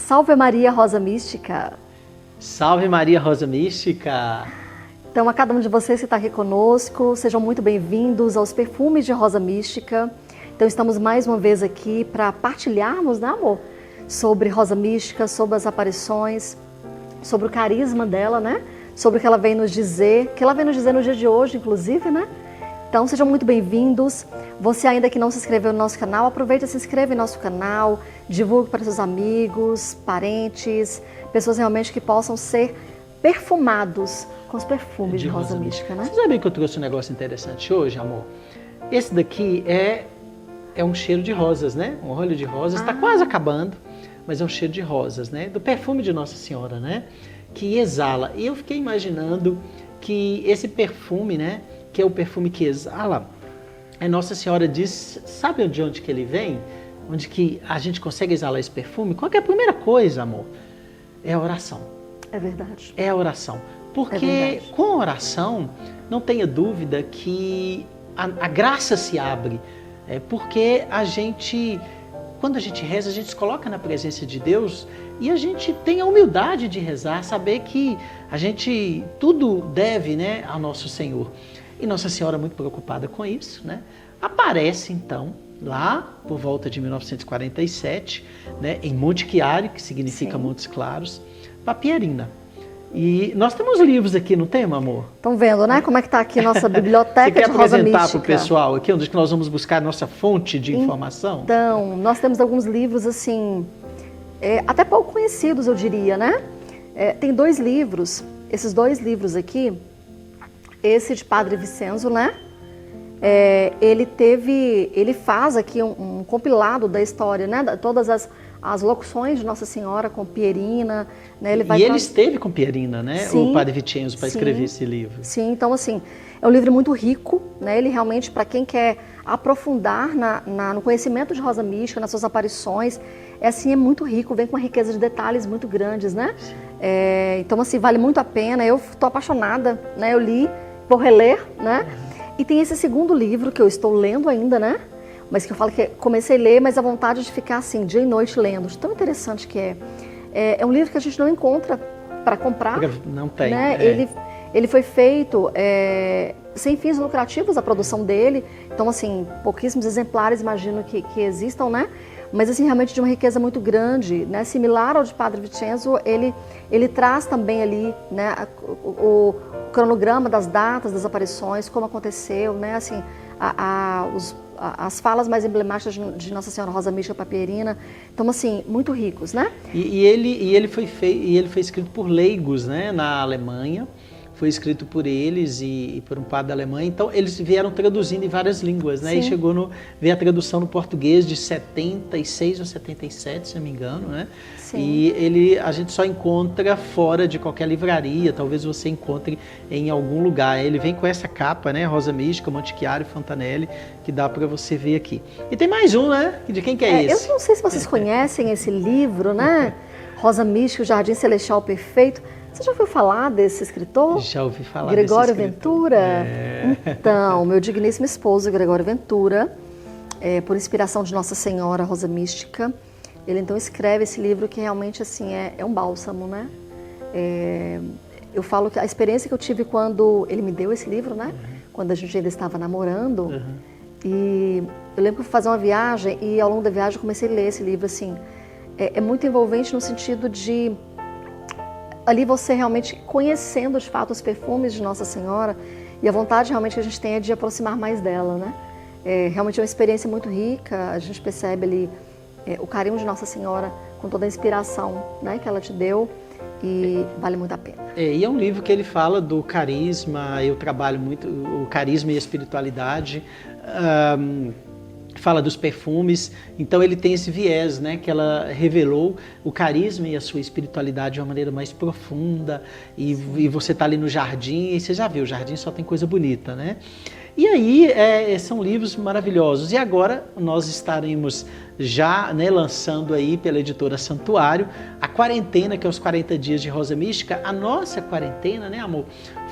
Salve Maria Rosa Mística! Salve Maria Rosa Mística! Então, a cada um de vocês que está aqui conosco, sejam muito bem-vindos aos Perfumes de Rosa Mística. Então, estamos mais uma vez aqui para partilharmos, né, amor? Sobre Rosa Mística, sobre as aparições, sobre o carisma dela, né? Sobre o que ela vem nos dizer, no dia de hoje, inclusive, né? Então, sejam muito bem-vindos. Você ainda que não se inscreveu no nosso canal, aproveita e se inscreve no nosso canal, divulgue para seus amigos, parentes, pessoas realmente que possam ser perfumados com os perfumes de Rosa Mística, né? Você sabe que eu trouxe um negócio interessante hoje, amor? Esse daqui é um cheiro de rosas, né? Um óleo de rosas, está quase acabando, mas é um cheiro de rosas, né? Do perfume de Nossa Senhora, né? Que exala. E eu fiquei imaginando que esse perfume, né? Que é o perfume que exala, Nossa Senhora diz, sabe de onde que ele vem? Onde que a gente consegue exalar esse perfume? Qual que é a primeira coisa, amor? É a oração. É verdade. É a oração. Porque com a oração, não tenha dúvida que a graça se abre. Porque quando a gente reza, a gente se coloca na presença de Deus e a gente tem a humildade de rezar, saber que a gente tudo deve, né, ao nosso Senhor. E Nossa Senhora, muito preocupada com isso, né, aparece então lá por volta de 1947, né, em Monte Chiari, que significa Montes Claros, para Pierina. E nós temos livros aqui, não tem, amor? Estão vendo, né? Como é que está aqui nossa biblioteca de Rosa Mística? Você quer apresentar para o pessoal aqui, onde que nós vamos buscar a nossa fonte de informação? Então, nós temos alguns livros, assim, até pouco conhecidos, eu diria, né? Tem dois livros, esses dois livros aqui, esse de Padre Vicenzo, né? Ele faz aqui um compilado da história, né? Todas as locuções de Nossa Senhora com Pierina, né? Ele esteve com Pierina, né? Sim, o Padre Vicenzo, para escrever esse livro. Sim, então assim, é um livro muito rico, né? Ele realmente, para quem quer aprofundar no conhecimento de Rosa Mística, nas suas aparições, é muito rico, vem com uma riqueza de detalhes muito grandes, né? Então assim, vale muito a pena, eu estou apaixonada, né? Eu li, vou reler, né? E tem esse segundo livro que eu estou lendo ainda, né? Mas que eu falo que comecei a ler, mas a vontade de ficar assim, dia e noite lendo, de tão interessante que é. É um livro que a gente não encontra para comprar. Não tem. Né? Ele foi feito sem fins lucrativos, a produção dele. Então, assim, pouquíssimos exemplares, imagino que existam, né? Mas, assim, realmente de uma riqueza muito grande, né? Similar ao de Padre Vicenzo, ele traz também ali, né, o cronograma das datas das aparições, como aconteceu, né? Assim, as falas mais emblemáticas de Nossa Senhora Rosa Mística para Pierina. Então, assim, muito ricos, né? E ele foi escrito por leigos, né, na Alemanha. Foi escrito por eles e por um padre da Alemanha. Então, eles vieram traduzindo em várias línguas, né? Sim. E veio a tradução no português de 76 ou 77, se não me engano, né? Sim. E a gente só encontra fora de qualquer livraria, talvez você encontre em algum lugar. Ele vem com essa capa, né? Rosa Mística, Monte Chiari, Fontanelle, que dá para você ver aqui. E tem mais um, né? De quem que é esse? Eu não sei se vocês conhecem esse livro, né? Rosa Mística, o Jardim Celestial Perfeito. Você já ouviu falar desse escritor? Já ouvi falar Gregório desse escritor. Ventura? Então, meu digníssimo esposo, Gregório Ventura, por inspiração de Nossa Senhora Rosa Mística, ele então escreve esse livro que realmente assim é um bálsamo, né? Eu falo que a experiência que eu tive quando ele me deu esse livro, né? Quando a gente ainda estava namorando, e eu lembro que eu fui fazer uma viagem e ao longo da viagem eu comecei a ler esse livro, assim, é muito envolvente no sentido de ali você realmente conhecendo de fato os perfumes de Nossa Senhora e a vontade realmente que a gente tem é de aproximar mais dela, né? Realmente é uma experiência muito rica, a gente percebe ali o carinho de Nossa Senhora com toda a inspiração, né, que ela te deu e vale muito a pena. E é um livro que ele fala do carisma, eu trabalho muito o carisma e a espiritualidade, fala dos perfumes, então ele tem esse viés, né, que ela revelou o carisma e a sua espiritualidade de uma maneira mais profunda, e você está ali no jardim, e você já viu, o jardim só tem coisa bonita, né? E aí são livros maravilhosos, e agora nós estaremos já, né, lançando aí pela editora Santuário a quarentena, que é os 40 dias de Rosa Mística. A nossa quarentena, né, amor,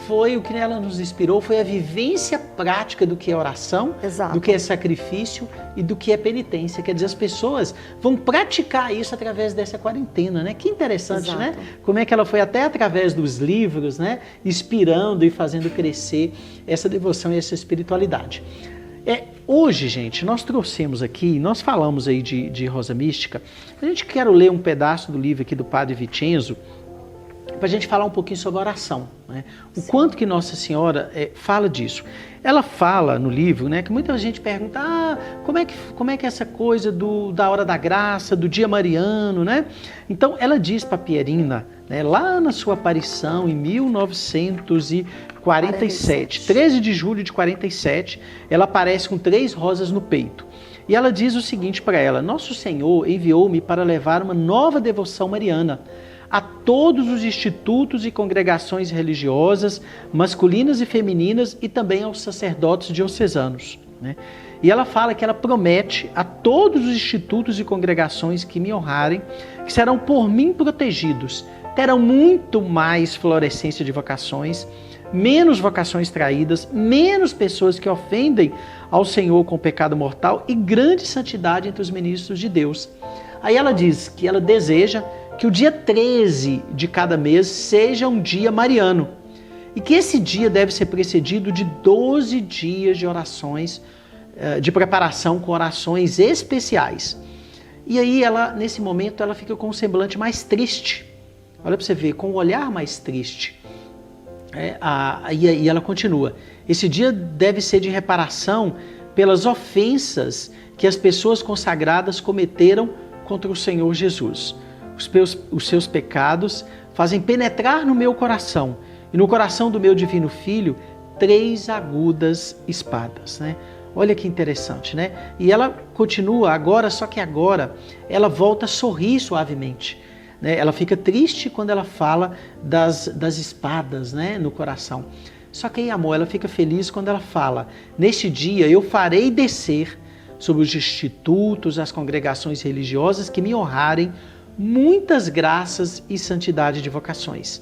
foi o que ela nos inspirou, foi a vivência prática do que é oração, Exato. do que é sacrifício e do que é penitência. Quer dizer, as pessoas vão praticar isso através dessa quarentena, né? Que interessante, Exato. né? Como é que ela foi até através dos livros, né, inspirando e fazendo crescer essa devoção e essa espiritualidade. Hoje, gente, nós trouxemos aqui, nós falamos aí de Rosa Mística. A gente quer ler um pedaço do livro aqui do Padre Vincenzo, para a gente falar um pouquinho sobre oração, né? O quanto que Nossa Senhora fala disso. Ela fala no livro, né, que muita gente pergunta, como é que é essa coisa da hora da graça, do dia mariano, né? Então ela diz para Pierina, né, lá na sua aparição em 1947, 13 de julho de 47, ela aparece com 3 rosas no peito. E ela diz o seguinte para ela: Nosso Senhor enviou-me para levar uma nova devoção mariana a todos os institutos e congregações religiosas, masculinas e femininas, e também aos sacerdotes diocesanos, né? E ela fala que ela promete a todos os institutos e congregações que me honrarem, que serão por mim protegidos, terão muito mais florescência de vocações, menos vocações traídas, menos pessoas que ofendem ao Senhor com pecado mortal e grande santidade entre os ministros de Deus. Aí ela diz que ela deseja que o dia 13 de cada mês seja um dia mariano e que esse dia deve ser precedido de 12 dias de orações, de preparação com orações especiais. E aí ela, nesse momento, ela fica com um semblante mais triste. Olha para você ver, com um olhar mais triste. E ela continua: esse dia deve ser de reparação pelas ofensas que as pessoas consagradas cometeram contra o Senhor Jesus. Os seus pecados fazem penetrar no meu coração e no coração do meu divino Filho 3 agudas espadas, né? Olha que interessante, né? E ela continua agora, só que agora ela volta a sorrir suavemente, né? Ela fica triste quando ela fala das espadas, né, no coração. Só que aí, amor, ela fica feliz quando ela fala: neste dia eu farei descer sobre os institutos, as congregações religiosas que me honrarem, muitas graças e santidade de vocações.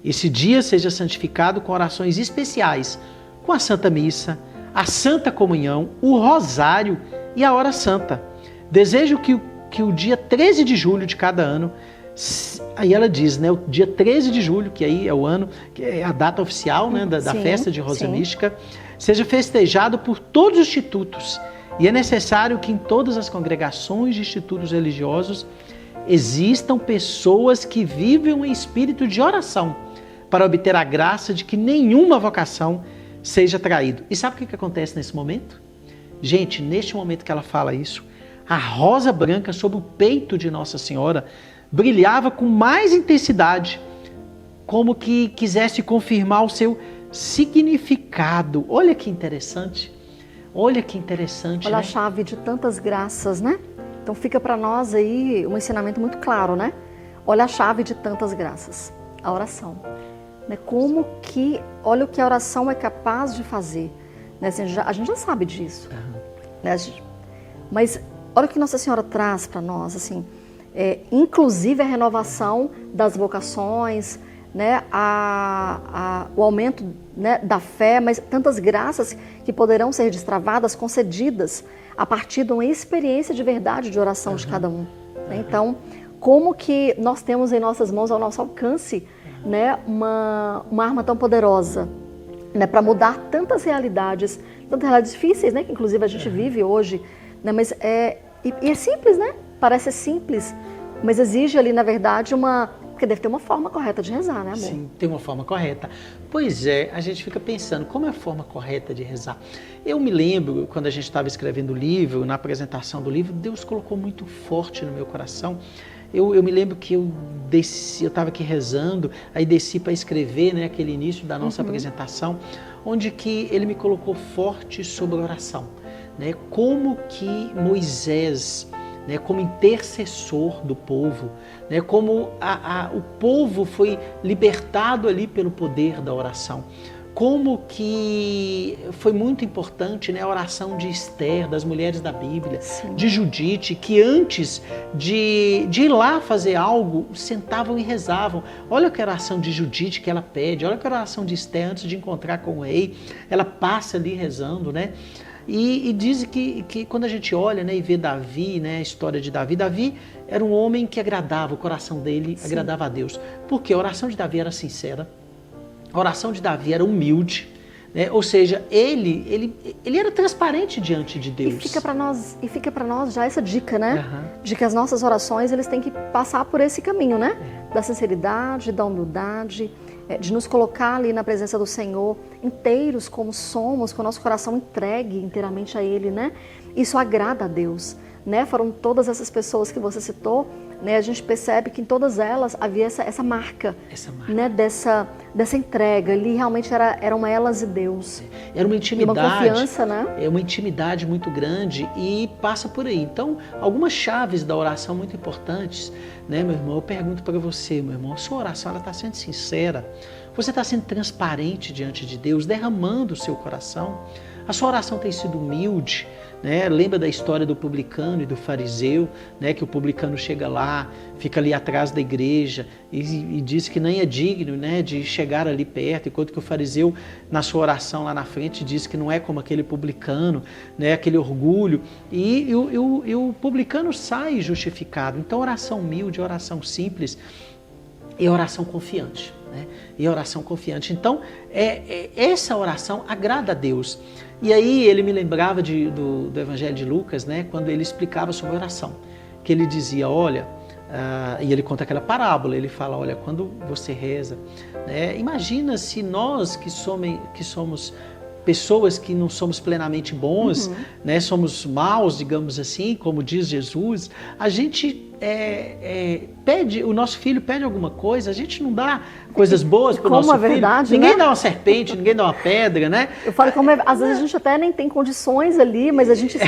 Esse dia seja santificado com orações especiais, com a Santa Missa, a Santa Comunhão, o Rosário e a Hora Santa. Desejo que o dia 13 de julho de cada ano, aí ela diz, né, o dia 13 de julho, que aí é o ano, que é a data oficial, né, da festa de Rosa Mística, seja festejado por todos os institutos. E é necessário que em todas as congregações de institutos religiosos existam pessoas que vivem em espírito de oração para obter a graça de que nenhuma vocação seja traída. E sabe o que acontece nesse momento? Gente, neste momento que ela fala isso, a rosa branca sobre o peito de Nossa Senhora brilhava com mais intensidade, como que quisesse confirmar o seu significado. Olha que interessante. Olha que interessante, Olha, né? A né? chave de tantas graças, né? Então fica para nós aí um ensinamento muito claro, né? Olha a chave de tantas graças, a oração. Né? Como que, olha o que a oração é capaz de fazer. Né? Assim, a gente já sabe disso. Né? Mas olha o que Nossa Senhora traz para nós, assim, inclusive a renovação das vocações, né? O aumento, né, da fé, mas tantas graças que poderão ser destravadas, concedidas a partir de uma experiência de verdade de oração de cada um. Né? Então, como que nós temos em nossas mãos, ao nosso alcance, né, uma arma tão poderosa, né, para mudar tantas realidades difíceis, né, que inclusive a gente vive hoje, né, mas é simples, né? Parece simples, mas exige ali, na verdade, porque deve ter uma forma correta de rezar, né, amor? Sim, tem uma forma correta. Pois é, a gente fica pensando, como é a forma correta de rezar? Eu me lembro, quando a gente estava escrevendo o livro, na apresentação do livro, Deus colocou muito forte no meu coração. Eu me lembro que eu estava aqui rezando, aí desci para escrever, né, aquele início da nossa apresentação, onde que ele me colocou forte sobre a oração, né? Como que Moisés, né, como intercessor do povo, né, como o povo foi libertado ali pelo poder da oração. como que foi muito importante, né, a oração de Esther, das mulheres da Bíblia, Sim. de Judite, que antes de ir lá fazer algo, sentavam e rezavam. Olha que oração de Judite que ela pede, olha que oração de Esther antes de encontrar com o rei, ela passa ali rezando, né? E diz que quando a gente olha, né, e vê Davi, né, a história de Davi, Davi era um homem que agradava, o coração dele Sim. agradava a Deus. Porque a oração de Davi era sincera, a oração de Davi era humilde, né? Ou seja, ele era transparente diante de Deus. E fica para nós já essa dica, né? Uhum. De que as nossas orações, eles têm que passar por esse caminho, né? Da sinceridade, da humildade, de nos colocar ali na presença do Senhor, inteiros como somos, com o nosso coração entregue inteiramente a Ele, né? Isso agrada a Deus, né? Foram todas essas pessoas que você citou, né? A gente percebe que em todas elas havia essa marca, né? dessa entrega. Ali realmente eram elas e Deus. Era uma intimidade. E uma confiança, né? É uma intimidade muito grande e passa por aí. Então, algumas chaves da oração muito importantes, né, meu irmão? Eu pergunto para você, meu irmão, a sua oração está sendo sincera? Você está sendo transparente diante de Deus, derramando o seu coração? A sua oração tem sido humilde? Né? Lembra da história do publicano e do fariseu, né? Que o publicano chega lá, fica ali atrás da igreja e diz que nem é digno, né, de chegar ali perto, enquanto que o fariseu, na sua oração lá na frente, diz que não é como aquele publicano, né, aquele orgulho, e o publicano sai justificado. Então, oração humilde, oração simples e oração confiante. Né? E oração confiante. Então, essa oração agrada a Deus. E aí ele me lembrava do Evangelho de Lucas, né, quando ele explicava sobre oração, que ele dizia, olha, e ele conta aquela parábola, ele fala, olha, quando você reza, né, imagina se nós que somos pessoas que não somos plenamente bons, né, somos maus, digamos assim, como diz Jesus, a gente pede, o nosso filho pede alguma coisa, a gente não dá coisas boas para o nosso filho. Verdade, ninguém, né? dá uma serpente, ninguém dá uma pedra, né? Eu falo como às vezes a gente até nem tem condições ali, mas a gente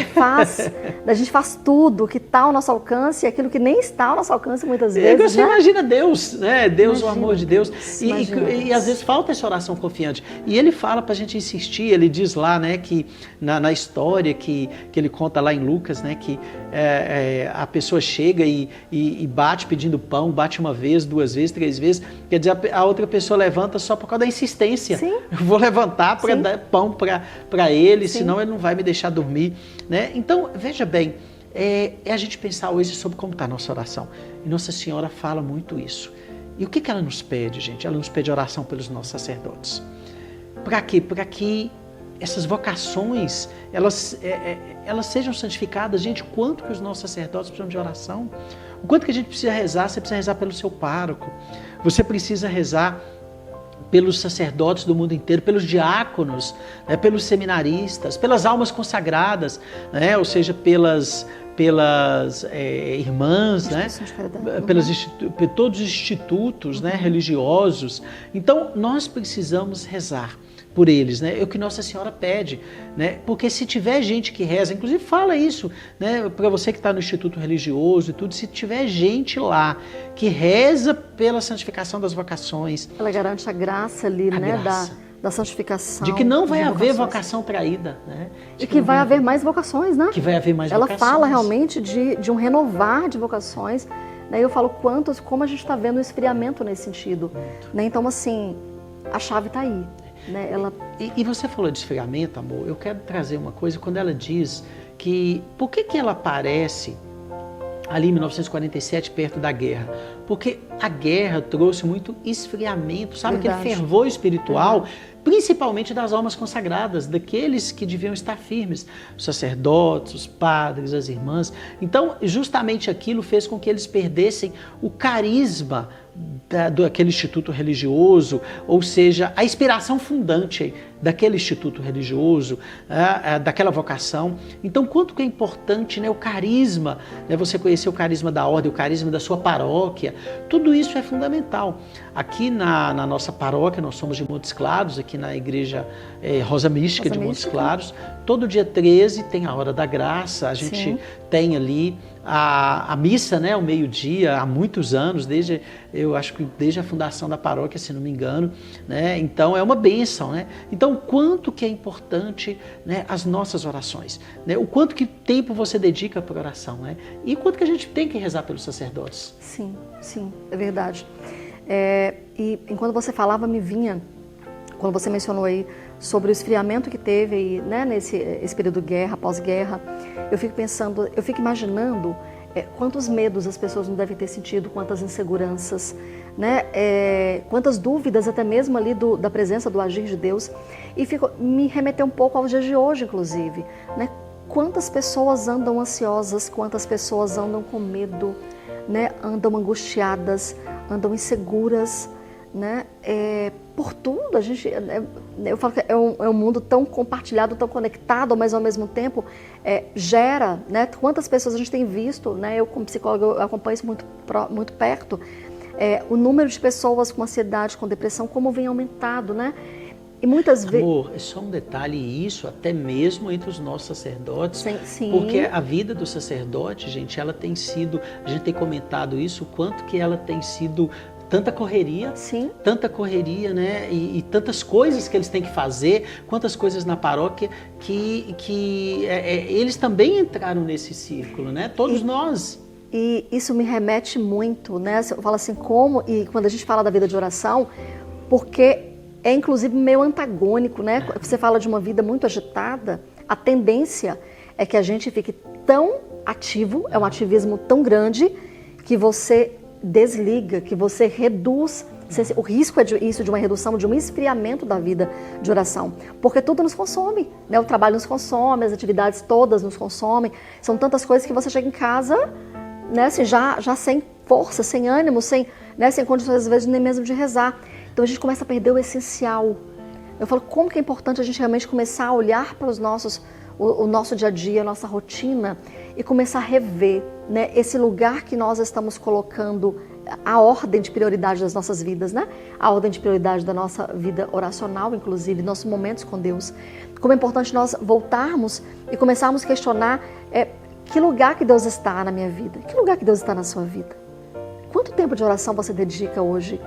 faz tudo que está ao nosso alcance e aquilo que nem está ao nosso alcance muitas vezes. Você imagina Deus, né? Deus, Imagina, o amor de Deus. E às vezes falta essa oração confiante. E ele fala para a gente insistir, ele diz lá, né, que na história que ele conta lá em Lucas, né, que a pessoa chega e bate pedindo pão, bate uma vez, 2 vezes, 3 vezes, quer dizer, a outra pessoa levanta só por causa da insistência. Sim. Eu vou levantar para dar pão para ele, Sim. senão ele não vai me deixar dormir. Né? Então, veja bem, é a gente pensar hoje sobre como está a nossa oração. E Nossa Senhora fala muito isso. E o que ela nos pede, gente? Ela nos pede oração pelos nossos sacerdotes. Para quê? Para que essas vocações, elas sejam santificadas. Gente, quanto que os nossos sacerdotes precisam de oração? O quanto que a gente precisa rezar? Você precisa rezar pelo seu pároco. Você precisa rezar pelos sacerdotes do mundo inteiro, pelos diáconos, né, pelos seminaristas, pelas almas consagradas, né, ou seja, pelas irmãs, né, todos os institutos, né, religiosos. Então, nós precisamos rezar por eles, né? É o que Nossa Senhora pede, né? Porque se tiver gente que reza, inclusive fala isso, né? Para você que está no instituto religioso e tudo, se tiver gente lá que reza pela santificação das vocações, ela garante a graça ali, né? Graça. Da santificação. De que não vai haver vocação traída, né? E que vai haver mais vocações, né? Que vai haver mais vocações. Ela fala realmente de um renovar de vocações, né? Eu falo como a gente está vendo o esfriamento nesse sentido, né? Então, assim, a chave está aí. Né? E você falou de esfriamento, amor, eu quero trazer uma coisa, quando ela diz que, por que ela aparece ali em 1947, perto da guerra? Porque a guerra trouxe muito esfriamento, sabe? Verdade. Aquele fervor espiritual, Verdade. Principalmente das almas consagradas, daqueles que deviam estar firmes, os sacerdotes, os padres, as irmãs. Então, justamente aquilo fez com que eles perdessem o carisma daquele instituto religioso, ou seja, a inspiração fundante daquele instituto religioso, daquela vocação. Então, quanto que é importante, né, o carisma, né, você conhecer o carisma da ordem, o carisma da sua paróquia, tudo isso é fundamental. Aqui na nossa paróquia, nós somos de Montes Claros, aqui aqui na igreja Rosa Mística de Montes Mística. Claros. Todo dia 13 tem a Hora da Graça, a gente Sim. tem ali a missa, né, ao meio-dia, há muitos anos, eu acho que desde a fundação da paróquia, se não me engano, né? Então é uma bênção, né? Então, o quanto que é importante, né, as nossas orações, né? O quanto que tempo você dedica para oração, né? E o quanto que a gente tem que rezar pelos sacerdotes. Sim, sim, é verdade. E enquanto você falava, me vinha, quando você mencionou aí sobre o esfriamento que teve aí, né, esse período de guerra, pós-guerra, eu fico pensando, eu fico imaginando quantos medos as pessoas não devem ter sentido, quantas inseguranças, né, quantas dúvidas até mesmo ali da presença, do agir de Deus. E me remeteu um pouco aos dias de hoje, inclusive, né? Quantas pessoas andam ansiosas, quantas pessoas andam com medo, né, andam angustiadas, andam inseguras, né? Por tudo, eu falo que é um mundo tão compartilhado, tão conectado, mas ao mesmo tempo gera, né? Quantas pessoas a gente tem visto, né? Eu como psicóloga eu acompanho isso muito perto, o número de pessoas com ansiedade, com depressão, como vem aumentado, né? E muitas vezes... Amor, é só um detalhe, isso até mesmo entre os nossos sacerdotes, Sim. Porque a vida do sacerdote, gente, ela tem sido, a gente tem comentado isso, o quanto que ela tem sido tanta correria, né? E tantas coisas que eles têm que fazer, quantas coisas na paróquia que eles também entraram nesse círculo, né? Todos nós. E isso me remete muito, né? Eu falo assim, e quando a gente fala da vida de oração, porque é inclusive meio antagônico, né? Você fala de uma vida muito agitada, a tendência é que a gente fique tão ativo, é um ativismo tão grande, que você desliga, que você reduz. O risco é isso, de uma redução, de um esfriamento da vida de oração, porque tudo nos consome, né? O trabalho nos consome, as atividades todas nos consomem, são tantas coisas que você chega em casa, né, assim, já sem força, sem ânimo, sem condições às vezes nem mesmo de rezar. Então a gente começa a perder o essencial. Eu falo como que é importante a gente realmente começar a olhar para o nosso dia a dia, a nossa rotina, e começar a rever, né, esse lugar que nós estamos colocando, a ordem de prioridade das nossas vidas, né? A ordem de prioridade da nossa vida oracional, inclusive, nossos momentos com Deus. Como é importante nós voltarmos e começarmos a questionar que lugar que Deus está na minha vida, que lugar que Deus está na sua vida. Quanto tempo de oração você dedica hoje?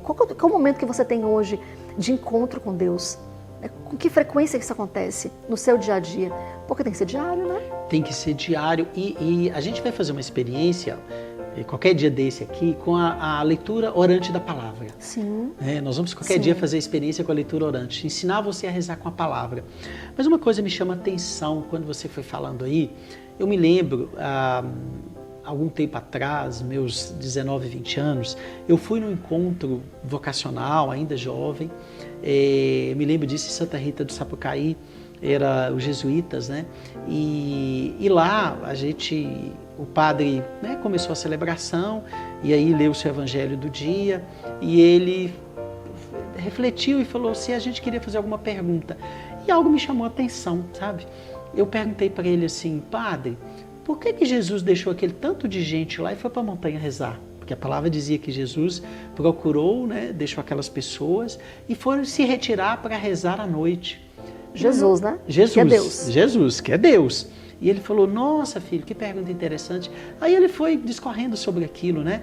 Qual é o momento que você tem hoje de encontro com Deus? Com que frequência que isso acontece no seu dia a dia? Porque tem que ser diário, né? Tem que ser diário e a gente vai fazer uma experiência, qualquer dia desse aqui, com a leitura orante da palavra. Sim. Nós vamos qualquer dia fazer a experiência com a leitura orante, ensinar você a rezar com a palavra. Mas uma coisa me chama a atenção quando você foi falando aí, eu me lembro... algum tempo atrás, meus 19, 20 anos, eu fui num encontro vocacional, ainda jovem, me lembro disso em Santa Rita do Sapucaí, era os jesuítas, né? E lá o padre, né, começou a celebração e aí leu o seu evangelho do dia e ele refletiu e falou se a gente queria fazer alguma pergunta. E algo me chamou a atenção, sabe? Eu perguntei para ele assim, padre, por que Jesus deixou aquele tanto de gente lá e foi para a montanha rezar? Porque a palavra dizia que Jesus procurou, né, deixou aquelas pessoas e foram se retirar para rezar à noite. Jesus, né? Jesus, que é Deus. Jesus, que é Deus. E ele falou, nossa filho, que pergunta interessante. Aí ele foi discorrendo sobre aquilo, né?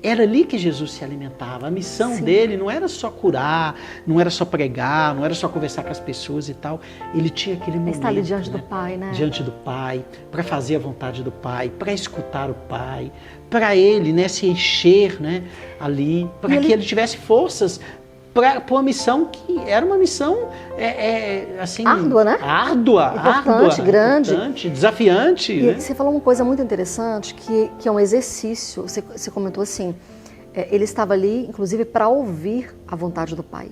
Era ali que Jesus se alimentava. A missão dele não era só curar, não era só pregar, não era só conversar com as pessoas e tal. Ele tinha aquele momento, estar ali diante do Pai, né? Diante do Pai, para fazer a vontade do Pai, para escutar o Pai, para ele, né, se encher, né, ali, para que ele tivesse forças para uma missão que era uma missão assim, árdua, né? Importante, grande, desafiante. E né? Você falou uma coisa muito interessante que é um exercício. Você comentou assim, ele estava ali, inclusive, para ouvir a vontade do Pai.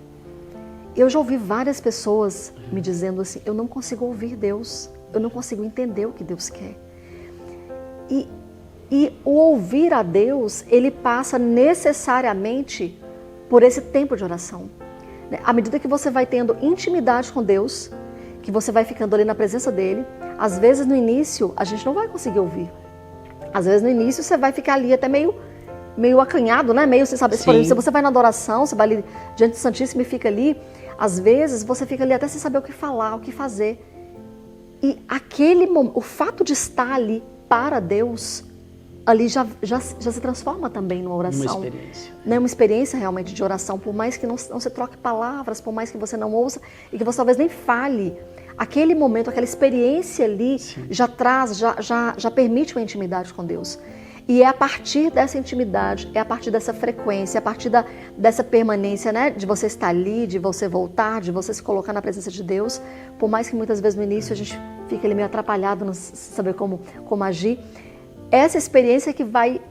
Eu já ouvi várias pessoas me dizendo assim, eu não consigo ouvir Deus, eu não consigo entender o que Deus quer. E o ouvir a Deus, ele passa necessariamente por esse tempo de oração. À medida que você vai tendo intimidade com Deus, que você vai ficando ali na presença dele, às vezes no início a gente não vai conseguir ouvir. Às vezes no início você vai ficar ali até meio acanhado, né? Meio sem saber. Por exemplo, se você vai na adoração, você vai ali diante do Santíssimo e fica ali, Às vezes você fica ali até sem saber o que falar, o que fazer. E o fato de estar ali para Deus, ali já se transforma também numa oração. Uma experiência. Né? Uma experiência realmente de oração, por mais que não se troque palavras, por mais que você não ouça e que você talvez nem fale. Aquele momento, aquela experiência ali já permite uma intimidade com Deus. E é a partir dessa intimidade, é a partir dessa frequência, é a partir dessa permanência, né? De você estar ali, de você voltar, de você se colocar na presença de Deus. Por mais que muitas vezes no início a gente fique ali meio atrapalhado, não saber como agir. Essa experiência que vai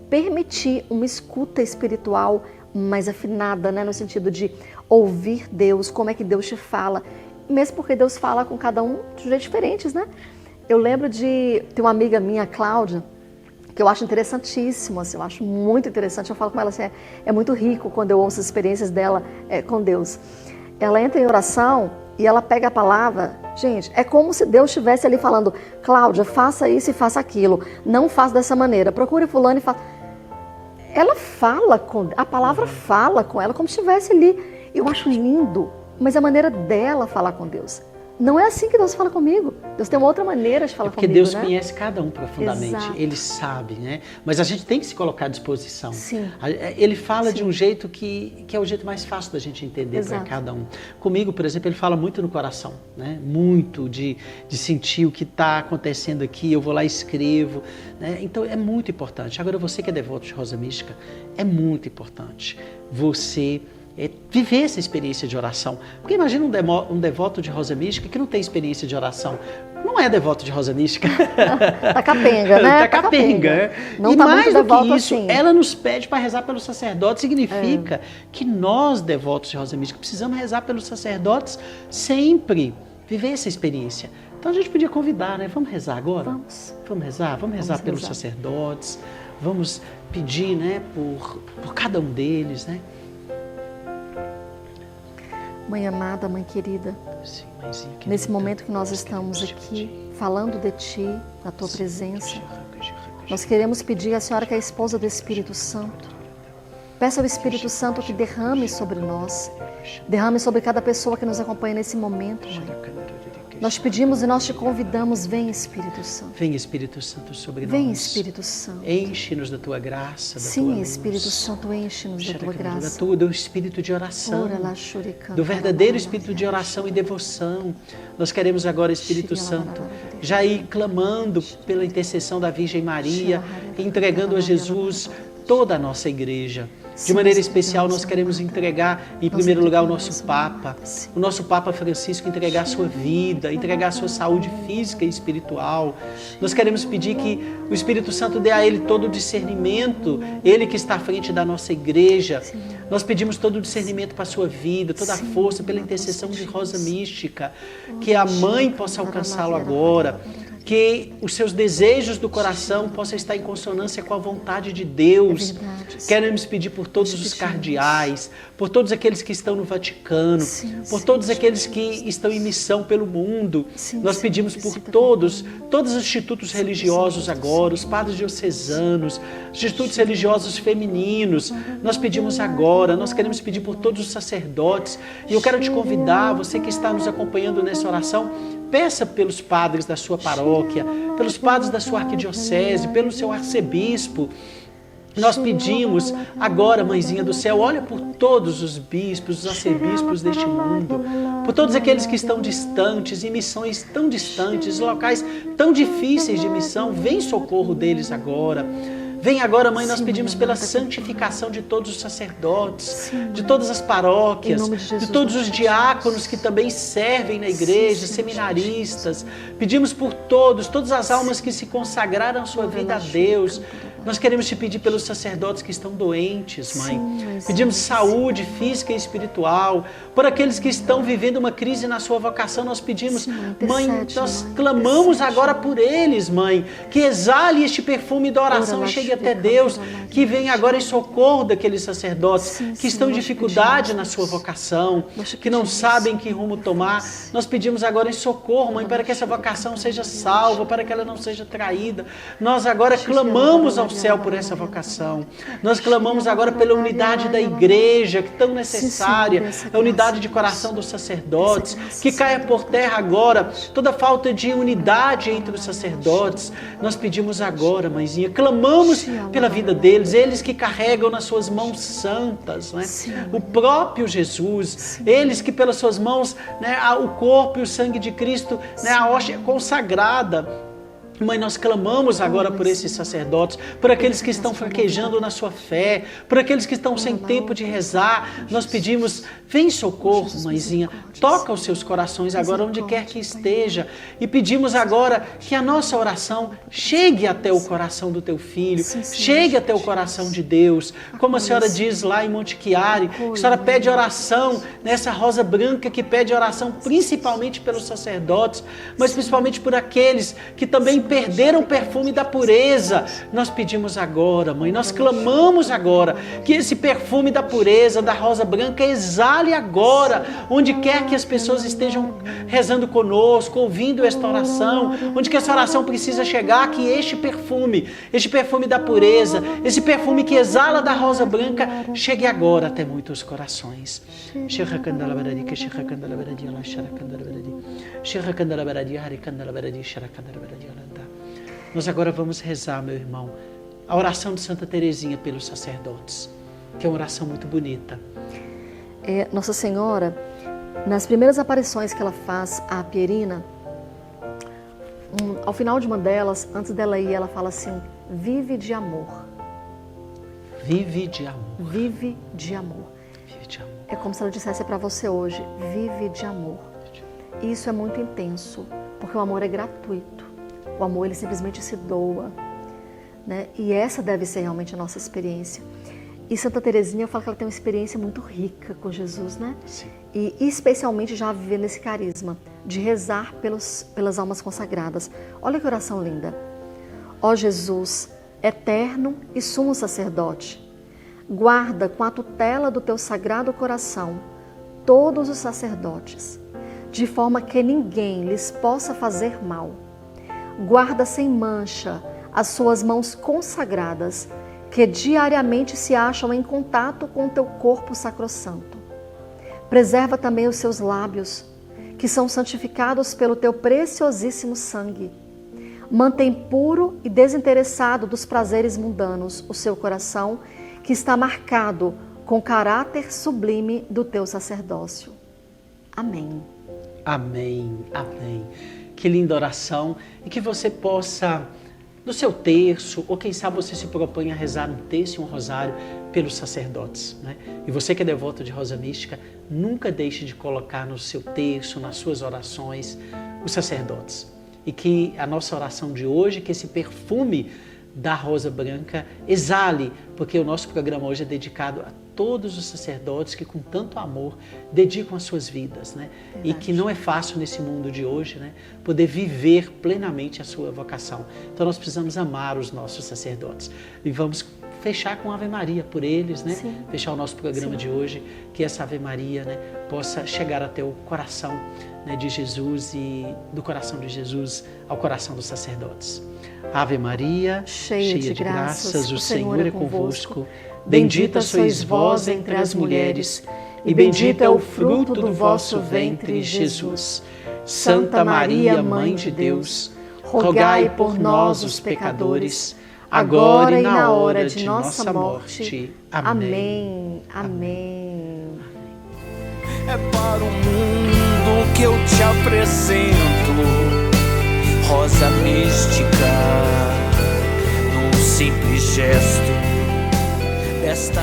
permitir uma escuta espiritual mais afinada, né? No sentido de ouvir Deus, como é que Deus te fala. Mesmo porque Deus fala com cada um de jeitos diferentes, né? Eu lembro de ter uma amiga minha, Cláudia, que eu acho interessantíssimo, assim, eu acho muito interessante. Eu falo com ela assim, é muito rico quando eu ouço as experiências dela com Deus. Ela entra em oração e ela pega a palavra. Gente, é como se Deus estivesse ali falando, Cláudia, faça isso e faça aquilo. Não faça dessa maneira. Procure fulano e faça. Ela fala a palavra fala com ela como se estivesse ali. Eu acho lindo, mas a maneira dela falar com Deus. Não é assim que Deus fala comigo. Deus tem uma outra maneira de falar comigo, porque Deus né? conhece cada um profundamente. Exato. Ele sabe, né? Mas a gente tem que se colocar à disposição. Sim. Ele fala Sim. de um jeito que é o jeito mais fácil da gente entender para cada um. Comigo, por exemplo, ele fala muito no coração, né? Muito de sentir o que está acontecendo aqui. Eu vou lá e escrevo, né? Então é muito importante. Agora, você que é devoto de Rosa Mística, é muito importante você viver essa experiência de oração. Porque imagina um devoto de Rosa Mística que não tem experiência de oração. Não é devoto de Rosa Mística. Tá capenga, né? Tá capenga. Não e tá mais muito do que devoto isso, assim. ela nos pede para rezar pelos sacerdotes. Significa que nós, devotos de Rosa Mística, precisamos rezar pelos sacerdotes sempre. Viver essa experiência. Então a gente podia convidar, né? Vamos rezar agora? Vamos rezar? Vamos rezar pelos sacerdotes. Vamos pedir, né? Por cada um deles, né? Mãe amada, Mãe querida, Sim, mãezinha, nesse momento que nós estamos aqui, falando de Ti, na Tua presença, nós queremos pedir à Senhora que é a esposa do Espírito Santo. Peça ao Espírito Santo que derrame sobre nós, derrame sobre cada pessoa que nos acompanha nesse momento, Mãe. Nós te pedimos e nós te convidamos, vem Espírito Santo. Vem Espírito Santo sobre nós. Vem Espírito Santo. Enche-nos da Tua graça, da Sim, Tua luz. Espírito Santo, enche-nos da Tua graça. Do Espírito de oração, do verdadeiro Espírito de oração e devoção. Nós queremos agora, Espírito Santo, já ir clamando pela intercessão da Virgem Maria, entregando a Jesus toda a nossa igreja. De maneira especial, nós queremos entregar, em primeiro lugar, o nosso Papa Francisco, entregar a sua vida, entregar a sua saúde física e espiritual. Nós queremos pedir que o Espírito Santo dê a ele todo o discernimento, ele que está à frente da nossa igreja. Nós pedimos todo o discernimento para a sua vida, toda a força pela intercessão de Rosa Mística, que a Mãe possa alcançá-lo agora. Que os seus desejos do coração possam estar em consonância com a vontade de Deus. Queremos pedir por todos os cardeais, por todos aqueles que estão no Vaticano, por todos aqueles que estão em missão pelo mundo. Nós pedimos por todos os institutos religiosos agora, os padres diocesanos, os institutos religiosos femininos. Nós pedimos agora, nós queremos pedir por todos os sacerdotes. E eu quero te convidar, você que está nos acompanhando nessa oração, peça pelos padres da sua paróquia, pelos padres da sua arquidiocese, pelo seu arcebispo. Nós pedimos agora, Mãezinha do Céu, olha por todos os bispos, os arcebispos deste mundo, por todos aqueles que estão distantes, em missões tão distantes, locais tão difíceis de missão, vem socorro deles agora. Vem agora, Mãe, nós pedimos pela santificação de todos os sacerdotes, de todas as paróquias, de todos os diáconos que também servem na igreja, seminaristas. Pedimos por todas as almas que se consagraram sua vida a Deus. Nós queremos te pedir pelos sacerdotes que estão doentes, Mãe. Pedimos saúde física e espiritual. Por aqueles que estão vivendo uma crise na sua vocação, nós pedimos, Mãe, nós clamamos agora por eles, Mãe, que exale este perfume da oração e chegue até Deus, que venha agora em socorro daqueles sacerdotes que estão em dificuldade na sua vocação, que não sabem que rumo tomar. Nós pedimos agora em socorro, Mãe, para que essa vocação seja salva, para que ela não seja traída. Nós agora clamamos ao céu por essa vocação. Nós clamamos agora pela unidade da igreja, que é tão necessária, a unidade de coração dos sacerdotes, que caia por terra agora toda falta de unidade entre os sacerdotes. Nós pedimos agora, mãezinha, clamamos pela vida deles, eles que carregam nas suas mãos santas, né? O próprio Jesus, eles que pelas suas mãos, né, o corpo e o sangue de Cristo, né, a hóstia consagrada. Mãe, nós clamamos agora por esses sacerdotes, por aqueles que estão fraquejando na sua fé, por aqueles que estão sem tempo de rezar. Nós pedimos, vem socorro, mãezinha, toca os seus corações agora onde quer que esteja. E pedimos agora que a nossa oração chegue até o coração do teu filho, chegue até o coração de Deus. Como a senhora diz lá em Monte Chiari, a senhora pede oração nessa rosa branca que pede oração principalmente pelos sacerdotes, mas principalmente por aqueles que também perderam o perfume da pureza. Nós pedimos agora, mãe, nós clamamos agora que esse perfume da pureza, da rosa branca, exale agora, onde quer que as pessoas estejam rezando conosco, ouvindo esta oração, onde que essa oração precisa chegar, que este perfume da pureza, esse perfume que exala da rosa branca, chegue agora até muitos corações. Nós agora vamos rezar, meu irmão, a oração de Santa Teresinha pelos sacerdotes, que é uma oração muito bonita. Nossa Senhora, nas primeiras aparições que ela faz à Pierina, ao final de uma delas, antes dela ir, ela fala assim: vive de amor. Vive de amor. Vive de amor. Vive de amor. É como se ela dissesse para você hoje: vive de amor. E isso é muito intenso, porque o amor é gratuito. O amor, ele simplesmente se doa, né? E essa deve ser realmente a nossa experiência. E Santa Teresinha, eu falo que ela tem uma experiência muito rica com Jesus, né? Sim. E especialmente já vivendo esse carisma de rezar pelas almas consagradas. Olha que oração linda. Ó Jesus, eterno e sumo sacerdote, guarda com a tutela do teu sagrado coração todos os sacerdotes, de forma que ninguém lhes possa fazer mal. Guarda sem mancha as suas mãos consagradas, que diariamente se acham em contato com o teu corpo sacrossanto. Preserva também os seus lábios, que são santificados pelo teu preciosíssimo sangue. Mantém puro e desinteressado dos prazeres mundanos o seu coração, que está marcado com o caráter sublime do teu sacerdócio. Amém. Amém, amém. Que linda oração, e que você possa, no seu terço, ou quem sabe você se propõe a rezar um terço e um rosário pelos sacerdotes, né? E você que é devoto de Rosa Mística, nunca deixe de colocar no seu terço, nas suas orações, os sacerdotes. E que a nossa oração de hoje, que esse perfume da rosa branca exale, porque o nosso programa hoje é dedicado a todos os sacerdotes que com tanto amor dedicam as suas vidas, né? E que não é fácil nesse mundo de hoje, né, poder viver plenamente a sua vocação. Então nós precisamos amar os nossos sacerdotes. E vamos fechar com Ave Maria por eles, né? Sim. Fechar o nosso programa de hoje, que essa Ave Maria, né, possa chegar até o coração, né, de Jesus, e do coração de Jesus ao coração dos sacerdotes. Ave Maria, cheia de graças, o Senhor é convosco. Bendita sois vós entre as mulheres, e bendito é o fruto do vosso ventre, Jesus. Santa Maria, Mãe de Deus, rogai por nós, os pecadores, agora e na hora de nossa morte. Amém. Amém. É para o mundo que eu te apresento, rosa mística, num simples gesto desta